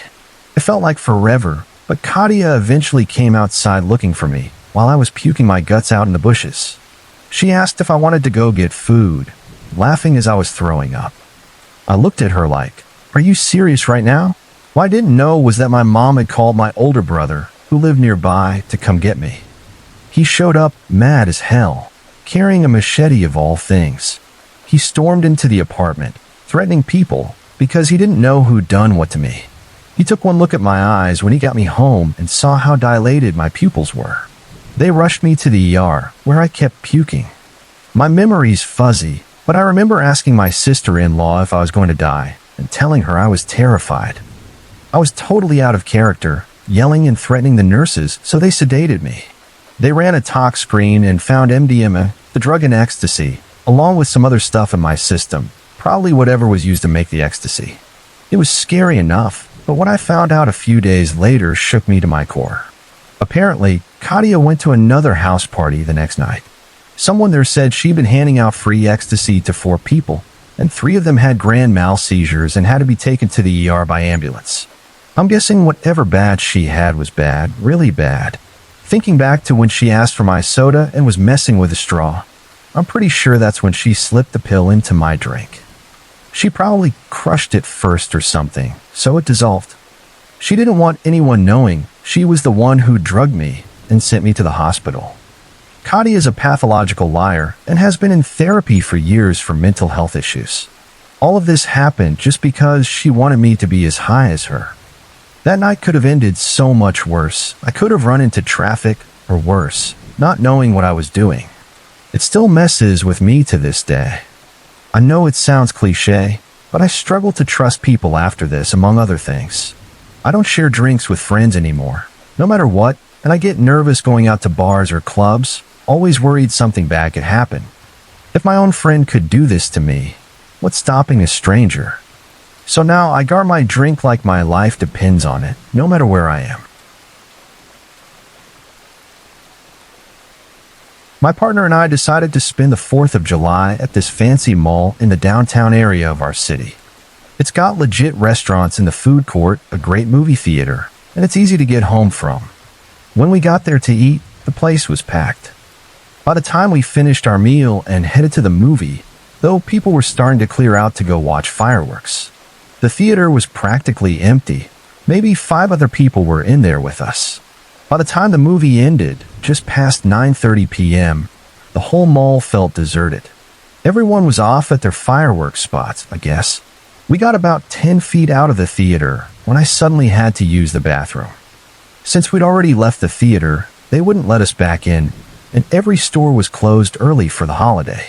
It felt like forever, but Katia eventually came outside looking for me while I was puking my guts out in the bushes. She asked if I wanted to go get food, laughing as I was throwing up. I looked at her like, "Are you serious right now?" What I didn't know was that my mom had called my older brother, who lived nearby, to come get me. He showed up mad as hell, carrying a machete of all things. He stormed into the apartment, threatening people because he didn't know who'd done what to me. He took one look at my eyes when he got me home and saw how dilated my pupils were. They rushed me to the ER, where I kept puking. My memory's fuzzy, but I remember asking my sister-in-law if I was going to die and telling her I was terrified. I was totally out of character, yelling and threatening the nurses, so they sedated me. They ran a tox screen and found MDMA, the drug in ecstasy, along with some other stuff in my system, probably whatever was used to make the ecstasy. It was scary enough, but what I found out a few days later shook me to my core. Apparently, Katia went to another house party the next night. Someone there said she'd been handing out free ecstasy to 4 people, and 3 of them had grand mal seizures and had to be taken to the ER by ambulance. I'm guessing whatever bad she had was bad, really bad. Thinking back to when she asked for my soda and was messing with a straw, I'm pretty sure that's when she slipped the pill into my drink. She probably crushed it first or something, so it dissolved. She didn't want anyone knowing she was the one who drugged me and sent me to the hospital. Katia is a pathological liar and has been in therapy for years for mental health issues. All of this happened just because she wanted me to be as high as her. That night could have ended so much worse. I could have run into traffic, or worse, not knowing what I was doing. It still messes with me to this day. I know it sounds cliche, but I struggle to trust people after this, among other things. I don't share drinks with friends anymore, no matter what, and I get nervous going out to bars or clubs, always worried something bad could happen. If my own friend could do this to me, what's stopping a stranger? So now I guard my drink like my life depends on it, no matter where I am. My partner and I decided to spend the 4th of July at this fancy mall in the downtown area of our city. It's got legit restaurants in the food court, a great movie theater, and it's easy to get home from. When we got there to eat, the place was packed. By the time we finished our meal and headed to the movie, though, people were starting to clear out to go watch fireworks. The theater was practically empty. Maybe 5 other people were in there with us. By the time the movie ended, just past 9:30 p.m., the whole mall felt deserted. Everyone was off at their fireworks spots, I guess. We got about 10 feet out of the theater when I suddenly had to use the bathroom. Since we'd already left the theater, they wouldn't let us back in, and every store was closed early for the holiday.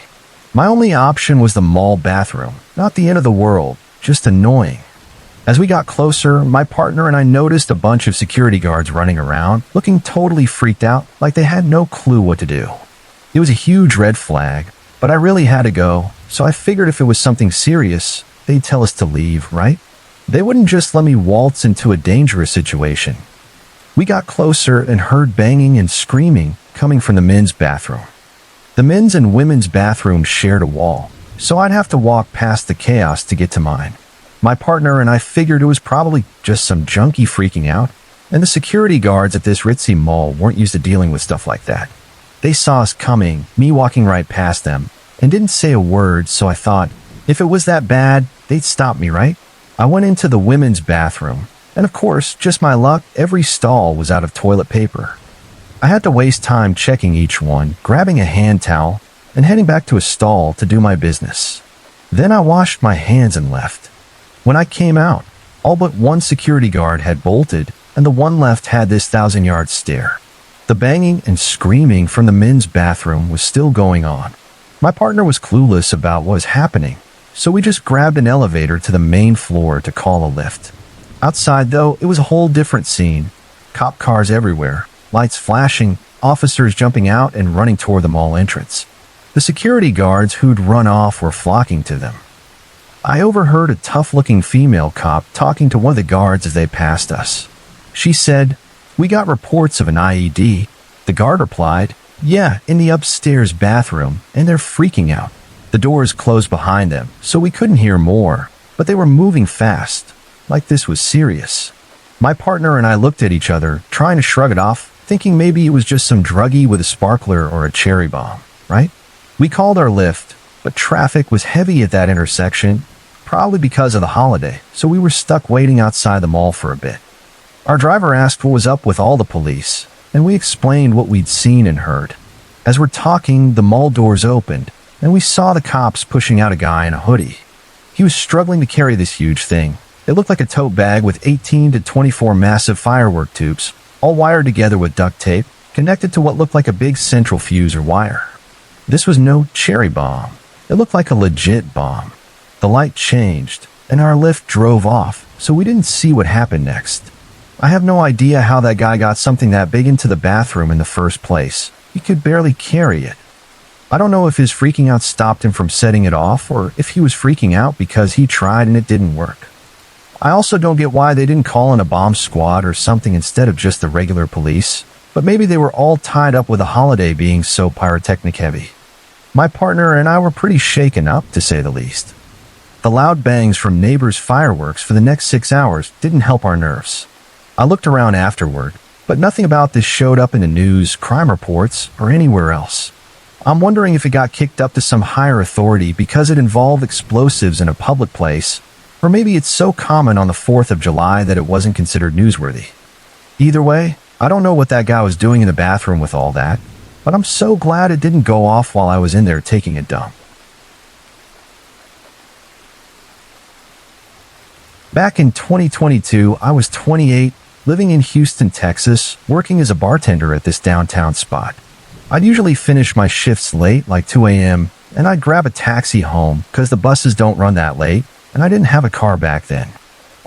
My only option was the mall bathroom, not the end of the world, just annoying. As we got closer, my partner and I noticed a bunch of security guards running around, looking totally freaked out, like they had no clue what to do. It was a huge red flag, but I really had to go, so I figured if it was something serious, they'd tell us to leave, right? They wouldn't just let me waltz into a dangerous situation. We got closer and heard banging and screaming coming from the men's bathroom. The men's and women's bathrooms shared a wall, so I'd have to walk past the chaos to get to mine. My partner and I figured it was probably just some junkie freaking out, and the security guards at this ritzy mall weren't used to dealing with stuff like that. They saw us coming, me walking right past them, and didn't say a word, so I thought, if it was that bad, they'd stop me, right? I went into the women's bathroom, and of course, just my luck, every stall was out of toilet paper. I had to waste time checking each one, grabbing a hand towel, and heading back to a stall to do my business. Then I washed my hands and left. When I came out, all but one security guard had bolted, and the one left had this 1,000-yard stare. The banging and screaming from the men's bathroom was still going on. My partner was clueless about what was happening, so we just grabbed an elevator to the main floor to call a lift. Outside, though, it was a whole different scene. Cop cars everywhere, lights flashing, officers jumping out and running toward the mall entrance. The security guards who'd run off were flocking to them. I overheard a tough-looking female cop talking to one of the guards as they passed us. She said, "We got reports of an IED." The guard replied, "Yeah, in the upstairs bathroom, and they're freaking out." The doors closed behind them, so we couldn't hear more, but they were moving fast, like this was serious. My partner and I looked at each other, trying to shrug it off, thinking maybe it was just some druggie with a sparkler or a cherry bomb, right? We called our lift, but traffic was heavy at that intersection, probably because of the holiday, so we were stuck waiting outside the mall for a bit. Our driver asked what was up with all the police, and we explained what we'd seen and heard. As we're talking, the mall doors opened, and we saw the cops pushing out a guy in a hoodie. He was struggling to carry this huge thing. It looked like a tote bag with 18 to 24 massive firework tubes, all wired together with duct tape, connected to what looked like a big central fuse or wire. This was no cherry bomb. It looked like a legit bomb. The light changed, and our lift drove off, so we didn't see what happened next. I have no idea how that guy got something that big into the bathroom in the first place. He could barely carry it. I don't know if his freaking out stopped him from setting it off, or if he was freaking out because he tried and it didn't work. I also don't get why they didn't call in a bomb squad or something instead of just the regular police, but maybe they were all tied up with the holiday being so pyrotechnic heavy. My partner and I were pretty shaken up, to say the least. The loud bangs from neighbors' fireworks for the next 6 hours didn't help our nerves. I looked around afterward, but nothing about this showed up in the news, crime reports, or anywhere else. I'm wondering if it got kicked up to some higher authority because it involved explosives in a public place, or maybe it's so common on the 4th of July that it wasn't considered newsworthy. Either way, I don't know what that guy was doing in the bathroom with all that, but I'm so glad it didn't go off while I was in there taking a dump. Back in 2022, I was 28, living in Houston, Texas, working as a bartender at this downtown spot. I'd usually finish my shifts late, like 2 a.m., and I'd grab a taxi home because the buses don't run that late, and I didn't have a car back then.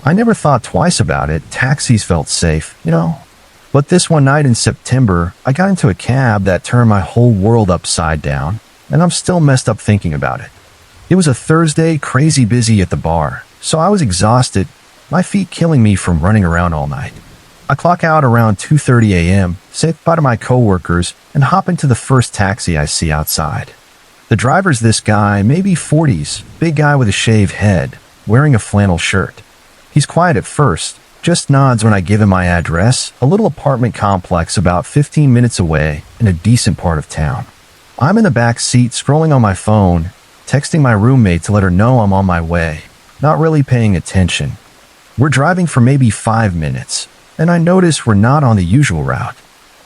I never thought twice about it. Taxis felt safe, you know. But this one night in September, I got into a cab that turned my whole world upside down, and I'm still messed up thinking about it. It was a Thursday, crazy busy at the bar, so I was exhausted, my feet killing me from running around all night. I clock out around 2:30 a.m., say bye to my coworkers, and hop into the first taxi I see outside. The driver's this guy, maybe 40s, big guy with a shaved head, wearing a flannel shirt. He's quiet at first, just nods when I give him my address, a little apartment complex about 15 minutes away in a decent part of town. I'm in the back seat scrolling on my phone, texting my roommate to let her know I'm on my way, not really paying attention. We're driving for maybe 5 minutes, and I notice we're not on the usual route.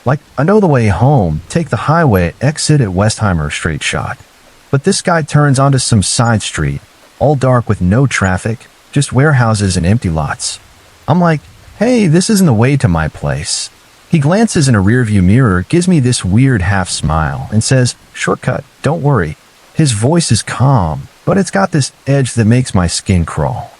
Like, I know the way home, take the highway, exit at Westheimer straight shot. But this guy turns onto some side street, all dark with no traffic, just warehouses and empty lots. I'm like, hey, this isn't the way to my place. He glances in a rearview mirror, gives me this weird half smile, and says, shortcut, don't worry. His voice is calm, but it's got this edge that makes my skin crawl.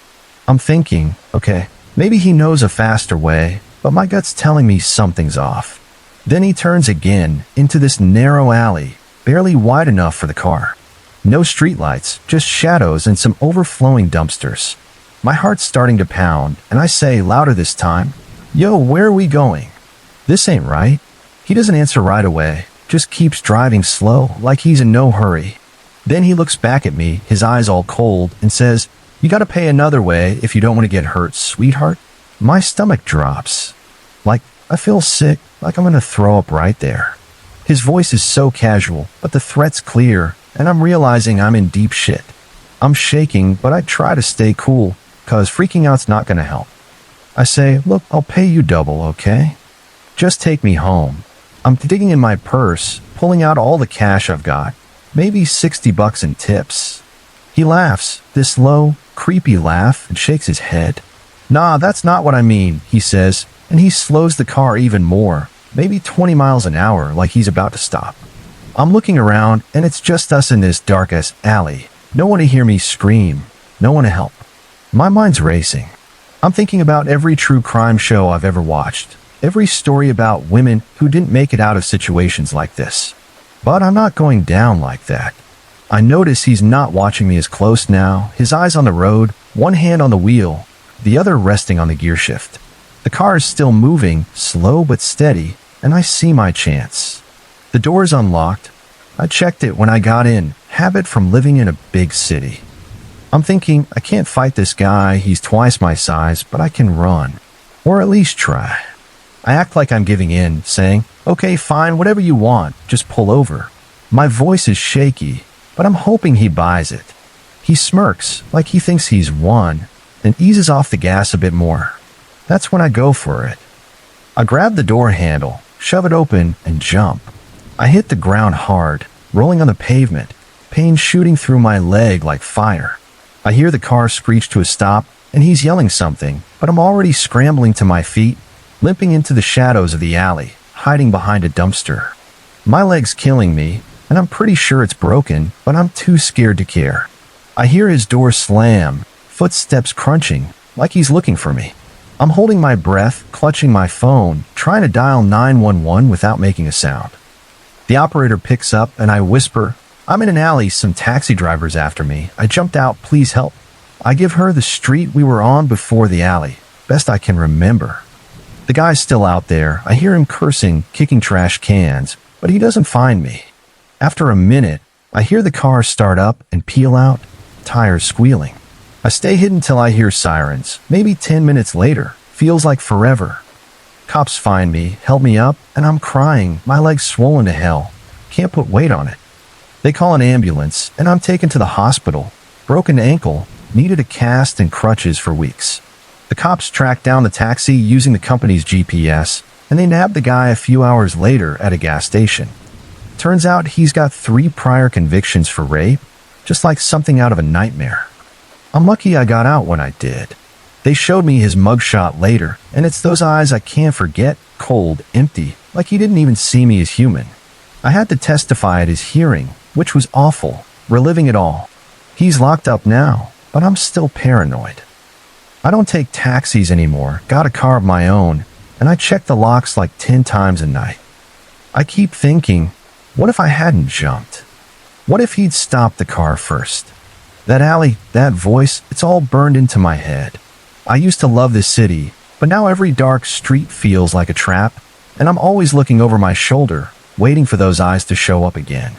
I'm thinking, okay, maybe he knows a faster way, but my gut's telling me something's off. Then he turns again into this narrow alley, barely wide enough for the car. No streetlights, just shadows and some overflowing dumpsters. My heart's starting to pound, and I say louder this time, yo, where are we going? This ain't right. He doesn't answer right away, just keeps driving slow, like he's in no hurry. Then he looks back at me, his eyes all cold, and says, you gotta pay another way if you don't want to get hurt, sweetheart. My stomach drops. Like, I feel sick, like I'm gonna throw up right there. His voice is so casual, but the threat's clear, and I'm realizing I'm in deep shit. I'm shaking, but I try to stay cool, cause freaking out's not gonna help. I say, look, I'll pay you double, okay? Just take me home. I'm digging in my purse, pulling out all the cash I've got, maybe $60 in tips. He laughs, this low, creepy laugh, and shakes his head. Nah, that's not what I mean, he says, and he slows the car even more, maybe 20 miles an hour, like he's about to stop. I'm looking around, and it's just us in this dark-ass alley. No one to hear me scream, no one to help. My mind's racing. I'm thinking about every true crime show I've ever watched, every story about women who didn't make it out of situations like this. But I'm not going down like that. I notice he's not watching me as close now, his eyes on the road, one hand on the wheel, the other resting on the gear shift. The car is still moving, slow but steady, and I see my chance. The door is unlocked. I checked it when I got in, habit from living in a big city. I'm thinking, I can't fight this guy, he's twice my size, but I can run. Or at least try. I act like I'm giving in, saying, okay, fine, whatever you want, just pull over. My voice is shaky, but I'm hoping he buys it. He smirks, like he thinks he's won, and eases off the gas a bit more. That's when I go for it. I grab the door handle, shove it open, and jump. I hit the ground hard, rolling on the pavement, pain shooting through my leg like fire. I hear the car screech to a stop, and he's yelling something, but I'm already scrambling to my feet, limping into the shadows of the alley, hiding behind a dumpster. My leg's killing me, and I'm pretty sure it's broken, but I'm too scared to care. I hear his door slam, footsteps crunching, like he's looking for me. I'm holding my breath, clutching my phone, trying to dial 911 without making a sound. The operator picks up, and I whisper, I'm in an alley, some taxi drivers after me. I jumped out, please help. I give her the street we were on before the alley, best I can remember. The guy's still out there. I hear him cursing, kicking trash cans, but he doesn't find me. After a minute, I hear the car start up and peel out, tires squealing. I stay hidden till I hear sirens, maybe 10 minutes later. Feels like forever. Cops find me, help me up, and I'm crying, my leg's swollen to hell. Can't put weight on it. They call an ambulance, and I'm taken to the hospital. Broken ankle, needed a cast and crutches for weeks. The cops track down the taxi using the company's GPS, and they nab the guy a few hours later at a gas station. Turns out he's got 3 prior convictions for rape, just like something out of a nightmare. I'm lucky I got out when I did. They showed me his mugshot later, and it's those eyes I can't forget, cold, empty, like he didn't even see me as human. I had to testify at his hearing, which was awful, reliving it all. He's locked up now, but I'm still paranoid. I don't take taxis anymore, got a car of my own, and I check the locks like 10 times a night. I keep thinking, what if I hadn't jumped? What if he'd stopped the car first? That alley, that voice, it's all burned into my head. I used to love this city, but now every dark street feels like a trap, and I'm always looking over my shoulder, waiting for those eyes to show up again.